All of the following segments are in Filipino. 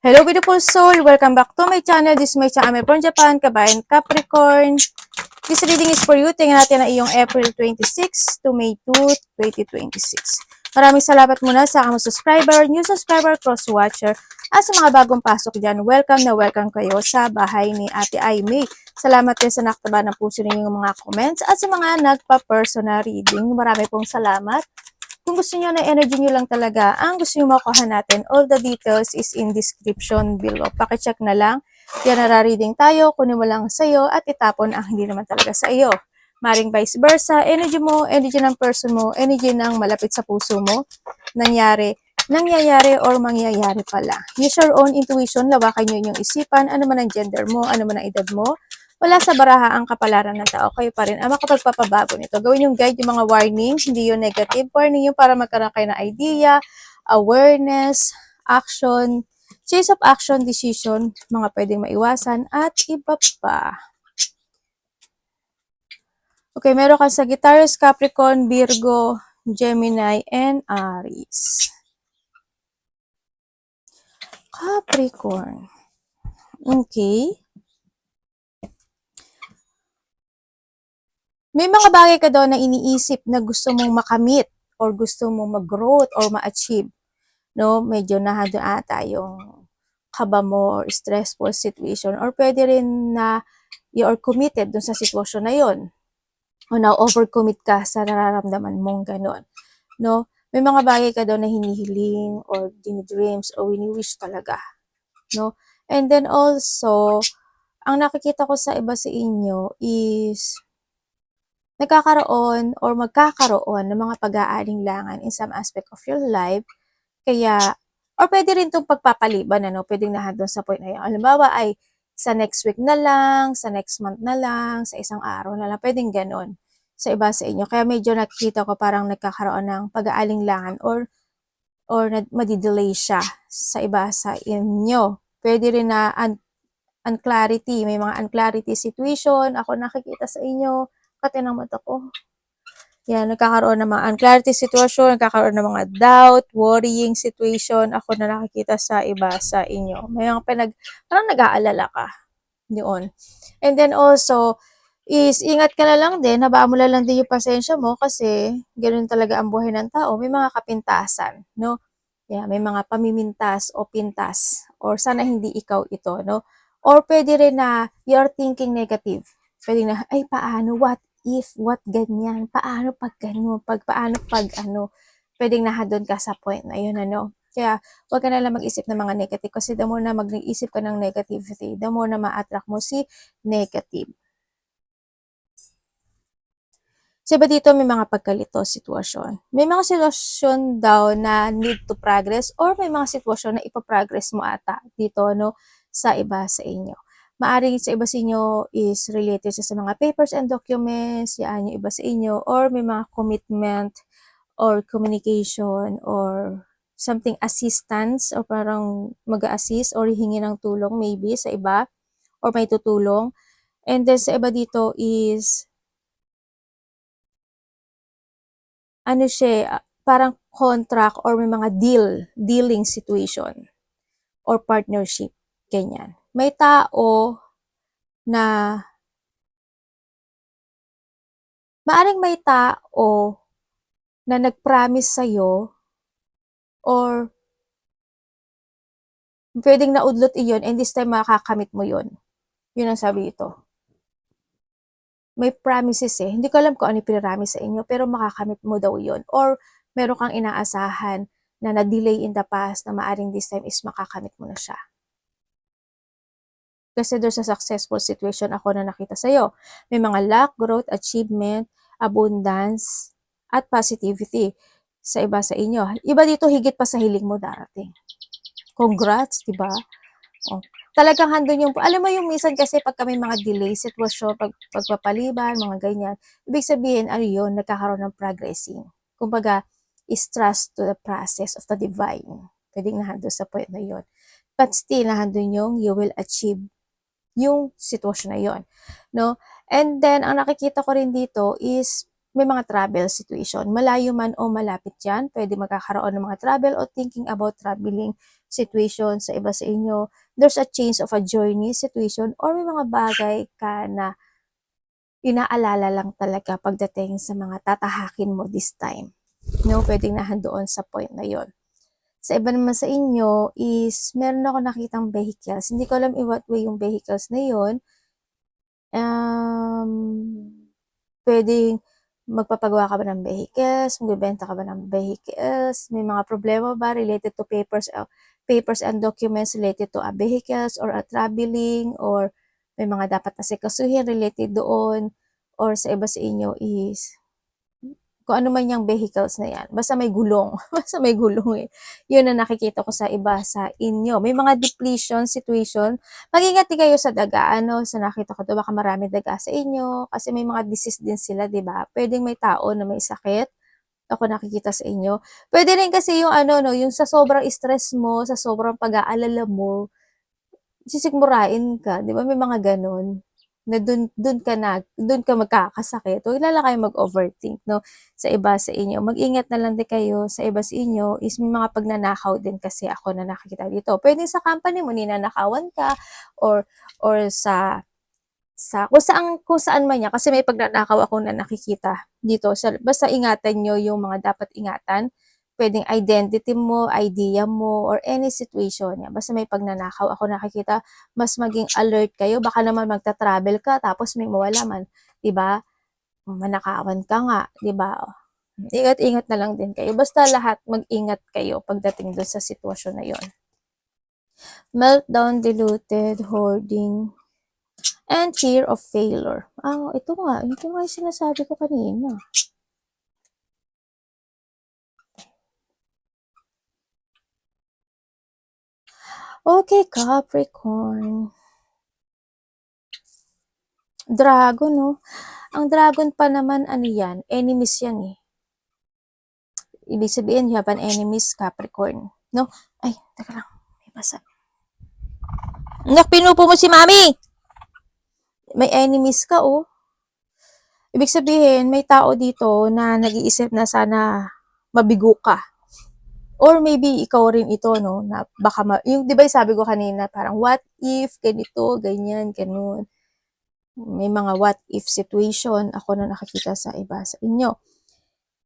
Hello beautiful soul! Welcome back to my channel. This is my channel from Japan, Kabayan Capricorn. This reading is for you. Tingnan natin na iyong April 26 to May 2, 2026. Maraming salamat muna sa among subscriber, new subscriber, cross-watcher, at sa mga bagong pasok dyan. Welcome na welcome kayo sa bahay ni Ate Aimee. Salamat din sa naktaba ng puso ninyong mga comments at sa mga nagpa-personal reading. Marami pong salamat. Kung gusto niyo na energy niyo lang talaga, ang gusto niyo makuha natin, all the details is in description below. Pakicheck na lang. Yan, narareading tayo, kunin mo lang sa iyo at itapon ang hindi naman talaga sa iyo. Maring vice versa, energy mo, energy ng person mo, energy ng malapit sa puso mo, nangyayari or mangyayari pala. Use your own intuition, lawakan nyo yung isipan, ano man ang gender mo, ano man ang edad mo. Wala sa baraha ang kapalaran ng tao, kayo pa rin ang makapagpapabago nito. Gawin yung guide, yung mga warnings, hindi yung negative warning yung para magkaroon kayo ng idea, awareness, action, choice of action, decision, mga pwedeng maiwasan, at iba pa. Okay, meron kang Sagittarius, Capricorn, Virgo, Gemini, and Aries. Capricorn. Okay. May mga bagay ka daw na iniisip na gusto mong makamit or gusto mong mag-growth or ma-achieve. No? Medyo nahado ata yung kaba mo or stressful situation or pwede rin na you are committed dun sa sitwasyon na yon. O na-overcommit ka sa nararamdaman mong ganon. No? May mga bagay ka daw na hinihiling or dinidreams or wini-wish talaga. No? And then also, ang nakikita ko sa iba sa inyo is nagkakaroon or magkakaroon ng mga pag-aalinlangan in some aspect of your life. Kaya, or pwede rin itong pagpapaliban, ano? Pwedeng nahadon sa point na yun. Halimbawa ay sa next week na lang, sa next month na lang, sa isang araw na lang. Pwedeng ganon sa iba sa inyo. Kaya medyo nakikita ko parang nagkakaroon ng pag-aalinlangan or madidelay siya sa iba sa inyo. Pwede rin na unclarity. May mga unclarity situation. Ako nakikita sa inyo. Kati ng mata ko. Yan, nagkakaroon ng mga unclarity situation, nagkakaroon ng mga doubt, worrying situation. Ako na nakikita sa iba sa inyo. May mga parang nag-aalala ka. Yun. And then also, is ingat ka na lang din, habaan mo na lang din yung pasensya mo kasi ganoon talaga ang buhay ng tao. May mga kapintasan, no? Yeah, may mga pamimintas o pintas or sana hindi ikaw ito, no? Or pwede rin na you're thinking negative. Pwede na, ay paano, what if, what ganyan, paano pag ganyan, paano pag ano, pwedeng nahadon ka sa point na yun, ano. Kaya, huwag ka na lang mag-isip ng mga negative kasi the more na mag-iisip ka ng negativity, the more na ma-attract mo si negative. So, iba dito may mga pagkalito sitwasyon. May mga sitwasyon daw na need to progress or may mga sitwasyon na ipaprogress mo ata dito, no, sa iba sa inyo. Maaring sa iba sa inyo is related sa mga papers and documents, yan yung iba sa inyo, or may mga commitment or communication or something assistance or parang mag-assist or hingi ng tulong maybe sa iba or may tutulong. And then sa iba dito is ano siya, parang contract or may mga dealing situation or partnership, ganyan. May tao na maaring may tao na nag-promise sa'yo or pwedeng naudlot iyon and this time makakamit mo yun. Yun ang sabi ito. May promises eh. Hindi ko alam kung ano pinaramis sa inyo pero makakamit mo daw yun. Or meron kang inaasahan na na-delay in the past na maaring this time is makakamit mo na siya. Kasi there's a successful situation ako na nakita sa'yo. May mga luck, growth, achievement, abundance, at positivity sa iba sa inyo. Iba dito higit pa sa hiling mo darating. Congrats, di ba? Oh. Talagang handon yung, alam mo yung minsan kasi pag kami mga delay sitwasyon, pagpapaliban, mga ganyan, ibig sabihin, ano yun, nagkakaroon ng progressing. Kumbaga, is trust to the process of the divine. Pwedeng nahandon sa point na yun. But still, nahandon yung you will achieve yung sitwasyon na yun. No? And then, ang nakikita ko rin dito is may mga travel situation. Malayo man o malapit yan, pwede magkakaroon ng mga travel o thinking about traveling situation sa iba sa inyo. There's a change of a journey situation or may mga bagay ka na inaalala lang talaga pagdating sa mga tatahakin mo this time. No, pwedeng nahandoon sa point na yon. Sa iba naman sa inyo is meron ako nakitang vehicles. Hindi ko alam in what way yung vehicles na yon. Pwedeng magpapagawa ka ba ng vehicles, magbebenta ka ba ng vehicles, may mga problema ba related to papers and documents related to a vehicles or a traveling, or may mga dapat asikasuhin related doon, or sa iba sa inyo is kung ano man yung vehicles na yan. Basta may gulong. Basta may gulong eh. Yun ang nakikita ko sa iba sa inyo. May mga depletion situation. Mag-ingat din kayo sa daga. Sa nakita ko to, baka marami daga sa inyo. Kasi may mga disease din sila, di ba? Pwedeng may tao na may sakit. Ako nakikita sa inyo. Pwede rin kasi yung yung sa sobrang stress mo, sa sobrang pag-aalala mo, sisigmurain ka, 'di ba? May mga gano'n na dun ka magkakasakit. Huwag na lang kayo mag-overthink, no? Sa iba sa inyo. Mag-ingat na lang din kayo sa iba sa inyo is may mga pagnanakaw din kasi ako na nakikita dito. Pwede sa company mo, ninanakawan ka or kung saan man yan. Kasi may pagnanakaw ako na nakikita dito. Basta ingatan nyo yung mga dapat ingatan. Pwedeng identity mo, idea mo, or any situation niya. Basta may pagnanakaw ako nakikita, mas maging alert kayo. Baka naman magta-travel ka, tapos may mawala man. Diba? Manakawan ka nga. Diba? Ingat-ingat na lang din kayo. Basta lahat mag-ingat kayo pagdating doon sa sitwasyon na yon. Meltdown, diluted, hoarding, and fear of failure. Ito nga yung sinasabi ko kanina. Okay, Capricorn. Dragon, no? Ang dragon pa naman, yan? Enemies yan eh. Ibig sabihin, you have an enemies, Capricorn. No? Ay, teka lang. May basa. Pinupo mo si Mami! May enemies ka, oh. Ibig sabihin, may tao dito na nag-iisip na sana mabigo ka. Or maybe ikaw rin ito, no, na baka yung 'di ba sabi ko kanina, parang what if ganito, ganyan, ganun. May mga what if situation ako na nakakita sa iba sa inyo.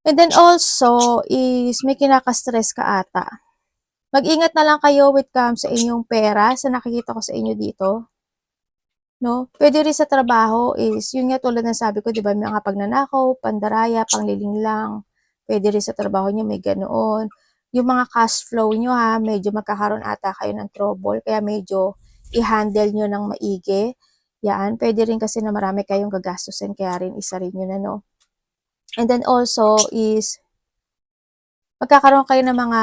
And then also is may kinaka-stress ka ata. Mag-ingat na lang kayo with comes sa inyong pera sa nakikita ko sa inyo dito. No? Pwede rin sa trabaho is yun nga tulad ng sabi ko, 'di ba, may mga pagnanakaw, pandaraya, panglilinglang. Pwede rin sa trabaho niyo may ganoon. Yung mga cash flow nyo medyo magkakaroon ata kayo ng trouble, kaya medyo i-handle nyo ng maigi. Yan, pwede rin kasi na marami kayong gagastusin, kaya rin isa rin yun, And then also is, magkakaroon kayo ng mga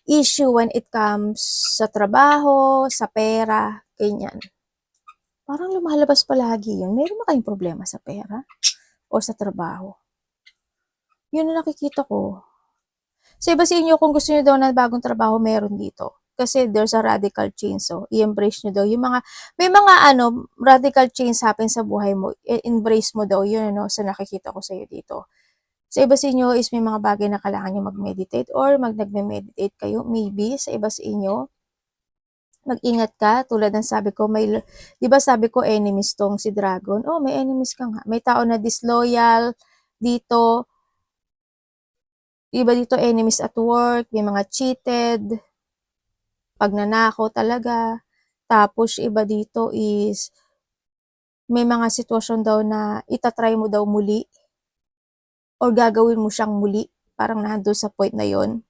issue when it comes sa trabaho, sa pera, ganyan. Parang lumalabas palagi yun. Meron ba kayong problema sa pera? O sa trabaho? Yun na nakikita ko. Sa iba sa inyo, kung gusto niyo daw ng bagong trabaho, meron dito. Kasi there's a radical change. So, i-embrace nyo daw. May mga radical change happen sa buhay mo. Embrace mo daw yun, sa nakikita ko sa iyo dito. Sa iba sa inyo is may mga bagay na kailangan nyo mag-meditate or nagme-meditate kayo. Maybe sa iba sa inyo, mag-ingat ka. Tulad ng sabi ko, di ba sabi ko enemies tong si Dragon? Oh, may enemies ka nga. May tao na disloyal dito. Iba dito enemies at work, may mga cheated, pagnanakaw talaga. Tapos iba dito is may mga sitwasyon daw na itatry mo daw muli or gagawin mo siyang muli. Parang nandun sa point na yon.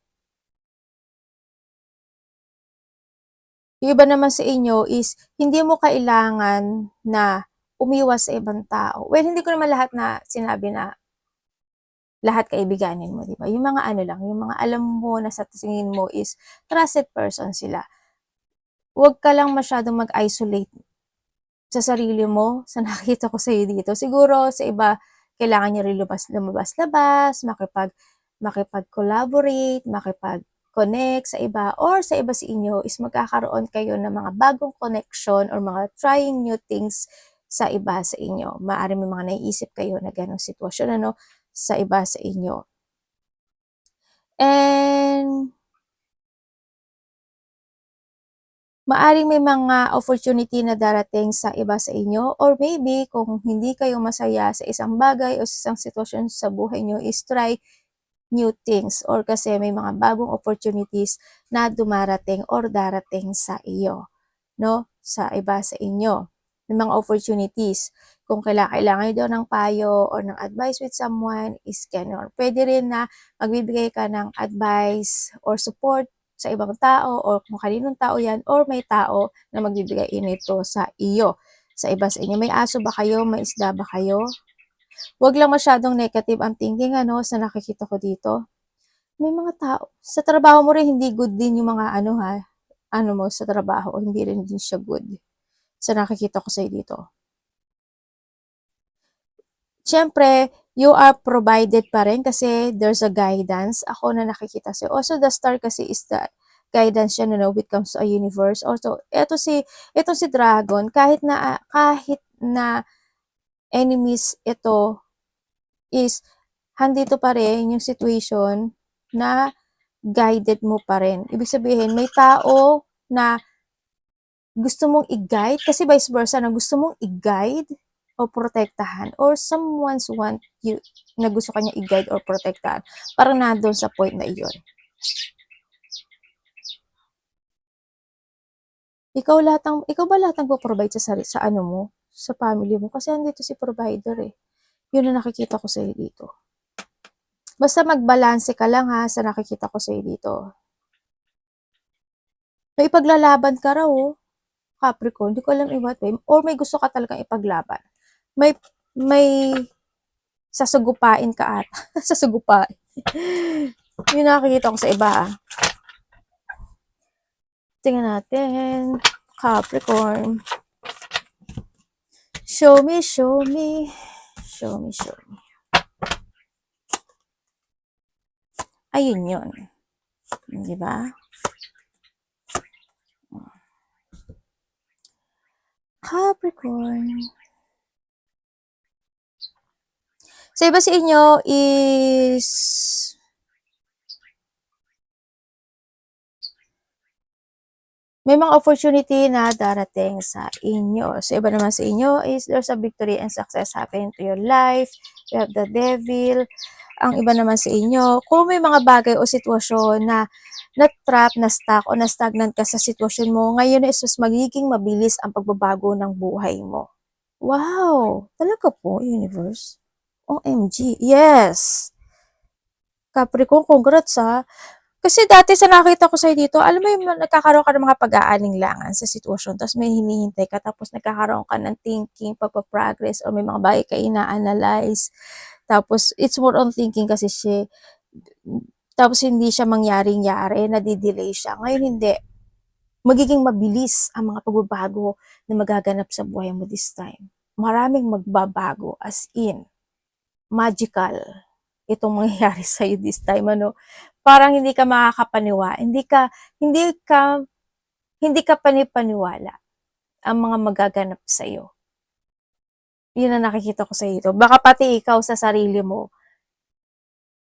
Yung iba naman sa inyo is hindi mo kailangan na umiwas sa ibang tao. Well, hindi ko naman lahat na sinabi na lahat kaibiganin mo, di ba? Yung mga lang, yung mga alam mo na sa tingin mo is trusted person sila. Huwag ka lang masyadong mag-isolate sa sarili mo, sa nakita ko sa iyo dito. Siguro sa iba, kailangan niya rin lumabas-labas, makipag-collaborate, makipag-connect sa iba, or sa iba sa inyo is magkakaroon kayo ng mga bagong connection or mga trying new things sa iba sa inyo. Maaari may mga naiisip kayo na ganong sitwasyon, sa iba sa inyo. And Maaring may mga opportunity na darating sa iba sa inyo, or maybe kung hindi kayo masaya sa isang bagay o sa isang sitwasyon sa buhay nyo, is try new things, or kasi may mga bagong opportunities na dumarating or darating sa iyo, no? Sa iba sa inyo. May mga opportunities. Kung kailangan nyo daw ng payo or ng advice with someone, is gano'n. Pwede rin na magbibigay ka ng advice or support sa ibang tao, or kung kaninong tao yan, or may tao na magbibigay nito sa iyo, sa iba sa inyo. May aso ba kayo? May isda ba kayo? Huwag lang masyadong negative ang thinking, ano, sa nakikita ko dito. May mga tao, sa trabaho mo rin, hindi good din yung mga ano ha, ano mo sa trabaho, hindi rin din siya good. Sa nakikita ko sa'yo dito. Siyempre, you are provided pa rin kasi there's a guidance. Ako na nakikita sa'yo. Also, the star kasi is the guidance yan, when it comes to a universe. Also, ito si Dragon, kahit na enemies ito, is handito pa rin yung situation na guided mo pa rin. Ibig sabihin, may tao na gusto mong i-guide, kasi vice versa, na gusto mong i-guide o protektahan, or someone's want you, na gusto kanya i-guide or protektahan. Parang nandun sa point na iyon. Ikaw ba lahat ang provide sa ano mo, sa family mo? Kasi andito si provider eh. Yun ang nakikita ko sa'yo dito. Basta magbalanse ka lang ha, sa nakikita ko sa'yo dito. May ipaglalaban ka raw oh, Capricorn. Hindi ko alam in what way. Or may gusto ka talagang ipaglaban. May sasagupain ka ata. Sasagupain. Yun nakikita ko sa iba ah. Tingnan natin. Capricorn. Show me, show me. Show me, show me. Ayun yun. Diba? Capricorn. Sa iba sa inyo is may mga opportunity na darating sa inyo. Sa iba naman sa inyo is there's a victory and success happening to your life. You have the devil. Ang iba naman sa inyo, kung may mga bagay o sitwasyon na na-trap, na-stuck, o na-stagnant ka sa sitwasyon mo, ngayon is mas magiging mabilis ang pagbabago ng buhay mo. Wow! Talaga po, universe? OMG. Yes! Capricorn, congrats ha. Kasi dati sa nakita ko sa'yo dito, alam mo yung nagkakaroon ka ng mga pag-aalinlangan sa sitwasyon, tapos may hinihintay ka, tapos nagkakaroon ka ng thinking, pagpa-progress, or may mga bagay ka ina-analyze. Tapos, it's more on thinking kasi siya. Tapos, hindi siya mangyaring-yari, nadidelay siya. Ngayon, hindi. Magiging mabilis ang mga pagbabago na magaganap sa buhay mo this time. Maraming magbabago, as in, magical itong mangyayari sa'yo this time, ano. Parang hindi ka makakapaniwala, hindi ka panipaniwala ang mga magaganap sa'yo. Yun ang nakikita ko sa ito. Baka pati ikaw sa sarili mo,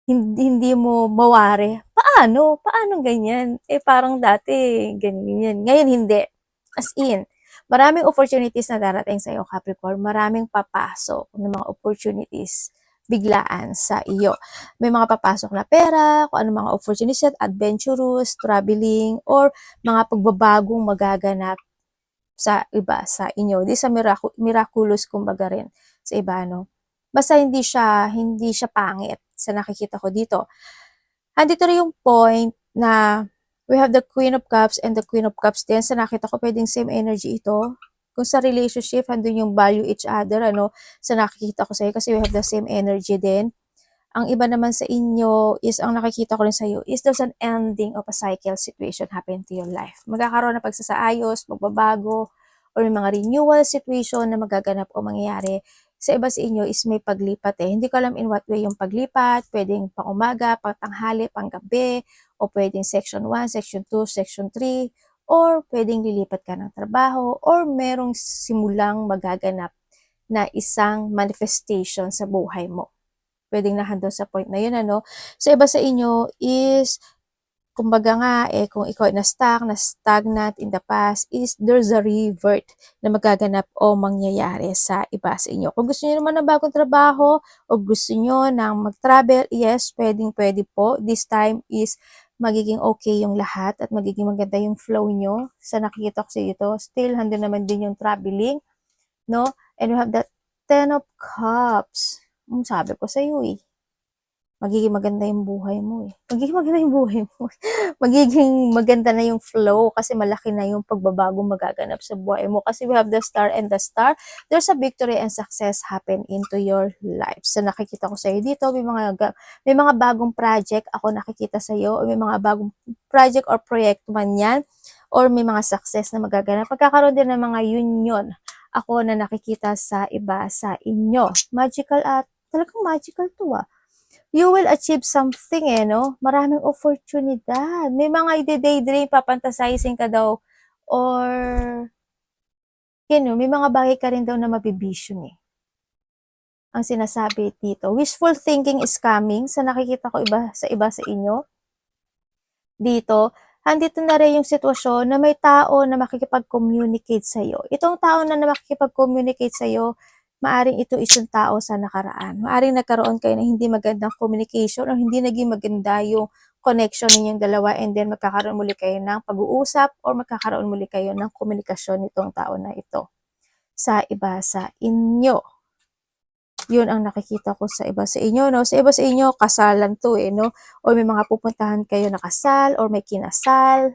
hindi mo mawari. Paano? Paano ganyan? Eh parang dati, ganyan. Ngayon hindi. As in, maraming opportunities na darating sa iyo, Capricorn. Maraming papasok ng mga opportunities biglaan sa iyo. May mga papasok na pera, kung ano mga opportunities, adventurous, traveling, or mga pagbabagong magaganap sa iba, sa inyo. Di sa miraculous kumbaga rin sa iba, no? Basta hindi siya pangit sa nakikita ko dito. Andito rin yung point na we have the Queen of Cups and the Queen of Cups din. Sa nakita ko, pwedeng same energy ito. Kung sa relationship, andun yung value each other, ano, sa nakikita ko sa'yo, kasi we have the same energy din. Ang iba naman sa inyo is, ang nakikita ko rin sa'yo, is there's an ending of a cycle situation happen to your life. Magkakaroon ng pagsasaayos, magbabago, or may mga renewal situation na magaganap o mangyayari. Sa iba sa inyo is may paglipat eh. Hindi ko alam in what way yung paglipat. Pwedeng pang umaga, pang tanghali, pang gabi, o pwedeng section 1, section 2, section 3, or pwedeng lilipat ka ng trabaho, or merong simulang magaganap na isang manifestation sa buhay mo. Pwedeng nahandon sa point na yun, ano. Sa iba sa inyo is kumbaga nga, kung ikaw ay na-stuck, na-stagnant in the past, is there's a revert na magaganap o mangyayari sa iba sa inyo. Kung gusto niyo naman ng bagong trabaho o gusto niyo ng mag-travel, yes, pwedeng-pwede po. This time is magiging okay yung lahat at magiging maganda yung flow nyo. Sa nakikita ko sa dito, still, hando naman din yung traveling, no? And you have that Ten of Cups. Sabi ko sa iyo magiging maganda yung buhay mo Magiging maganda yung buhay mo. Magiging maganda na yung flow kasi malaki na yung pagbabago magaganap sa buhay mo. Kasi we have the Star and the Star. There's a victory and success happen into your life. So nakikita ko sa iyo dito, may mga bagong project ako nakikita sa iyo, may mga bagong project or proyekto man yan, or may mga success na magaganap. Pagkakaroon din ng mga union ako na nakikita sa iba sa inyo. Magical at talagang magical to You will achieve something no? Maraming oportunidad. May mga ide-daydream, papantasizing ka daw, or, may mga bagay ka rin daw na mabibisyon Ang sinasabi dito, wishful thinking is coming, sa nakikita ko iba sa inyo. Dito, andito na rin yung sitwasyon na may tao na makikipag-communicate sa'yo. Itong tao na makikipag-communicate sa'yo, maaring ito is yung tao sa nakaraan. Maaring nagkaroon kayo ng hindi magandang communication o hindi naging maganda yung connection ninyong dalawa, and then magkakaroon muli kayo ng pag-uusap or magkakaroon muli kayo ng komunikasyon nitong tao na ito sa iba sa inyo. Yun ang nakikita ko sa iba sa inyo, no? Sa iba sa inyo, kasalan to no? O may mga pupuntahan kayo na kasal or may kinasal.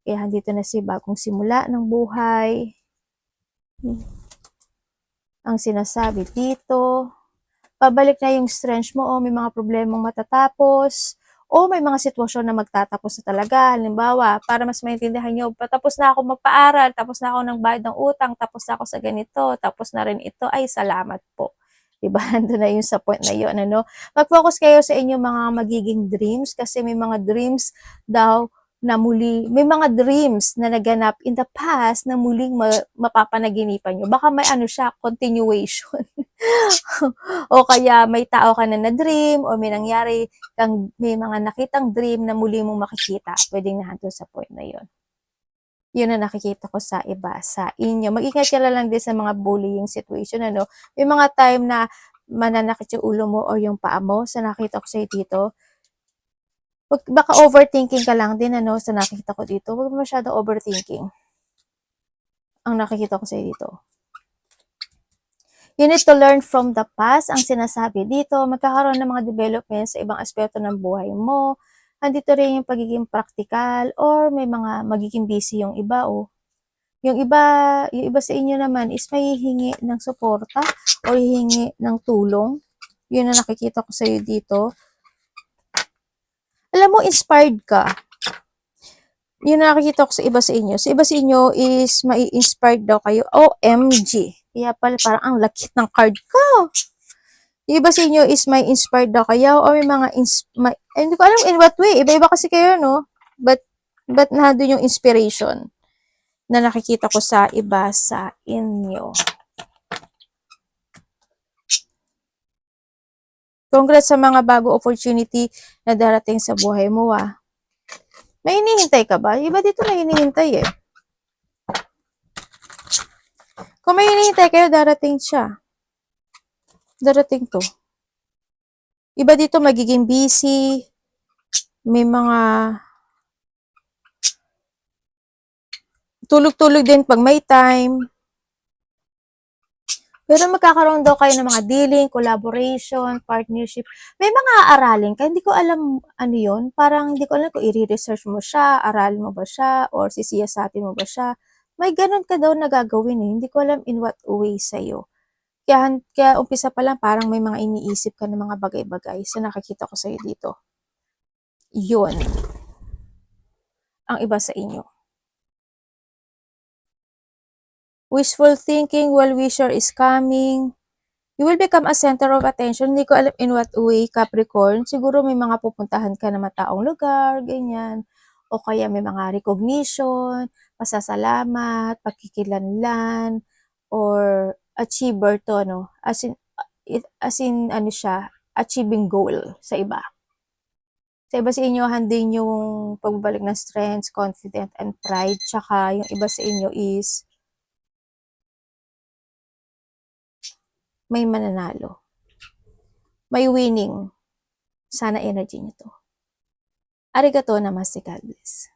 Kaya andito na si bagong simula ng buhay. Ang sinasabi dito, pabalik na yung strength mo o may mga problemang matatapos o may mga sitwasyon na magtatapos na talaga. Halimbawa, para mas maintindihan nyo, patapos na ako magpaaral, tapos na ako ng bayad ng utang, tapos na ako sa ganito, tapos na rin ito, ay salamat po. Diba? Nandun na yun sa point na yun. Mag-focus kayo sa inyong mga magiging dreams kasi may mga dreams daw na muli, may mga dreams na naganap in the past na muling mapapanaginipan nyo. Baka may siya, continuation. O kaya may tao ka na na-dream o may nangyari may mga nakitang dream na muli mong makikita. Pwedeng nandun sa point na yun. Yun na nakikita ko sa iba, sa inyo. Mag-ingat ka lang din sa mga bullying situation, May mga time na mananakit yung ulo mo or yung paa mo, sa nakita ko sa'yo dito. Baka overthinking ka lang din, sa nakikita ko dito. Huwag masyado overthinking. Ang nakikita ko sa'yo dito. You need to learn from the past, ang sinasabi dito. Magkakaroon ng mga developments sa ibang aspeto ng buhay mo. Andito rin yung pagiging practical or may mga magiging busy yung iba Yung iba sa inyo naman is may hihingi ng suporta o hihingi ng tulong. Yun na nakikita ko sa iyo dito. Alam mo, inspired ka. Yun na nakikita ko sa iba sa inyo. Sa iba sa inyo is mai-inspired daw kayo. OMG. Kaya pala parang ang lakit ng card ko. Yung iba sa inyo is may inspired daw kayo o may mga hindi ko alam in what way. Iba-iba kasi kayo, no? But nandun yung inspiration na nakikita ko sa iba sa inyo. Congrats sa mga bago opportunity na darating sa buhay mo, May hinihintay ka ba? Iba dito na hinihintay Kung may hinihintay kayo, darating siya. Darating to. Iba dito magiging busy. May mga tulog-tulog din pag may time. Pero magkakaroon daw kayo ng mga dealing, collaboration, partnership. May mga aaralin ka. Hindi ko alam ano yun. Parang hindi ko alam kung i-research mo siya, aralin mo ba siya, or sisiyasatin mo ba siya. May ganun ka daw na gagawin Hindi ko alam in what way sa'yo. Kaya umpisa pa lang parang may mga iniisip ka ng mga bagay-bagay. So nakikita ko sa'yo dito. Yun. Ang iba sa inyo. Wishful thinking, well-wisher is coming. You will become a center of attention. Hindi ko alam in what way, Capricorn. Siguro may mga pupuntahan ka na mataong lugar, ganyan. O kaya may mga recognition, pasasalamat, pagkikilanlan, or achiever to, As in, achieving goal sa iba. Sa iba sa inyo, handin yung pagbabalik ng strength, confidence, and pride. Tsaka yung iba sa inyo is may mananalo. May winning. Sana energy nyo to. Arigato namaste, God bless.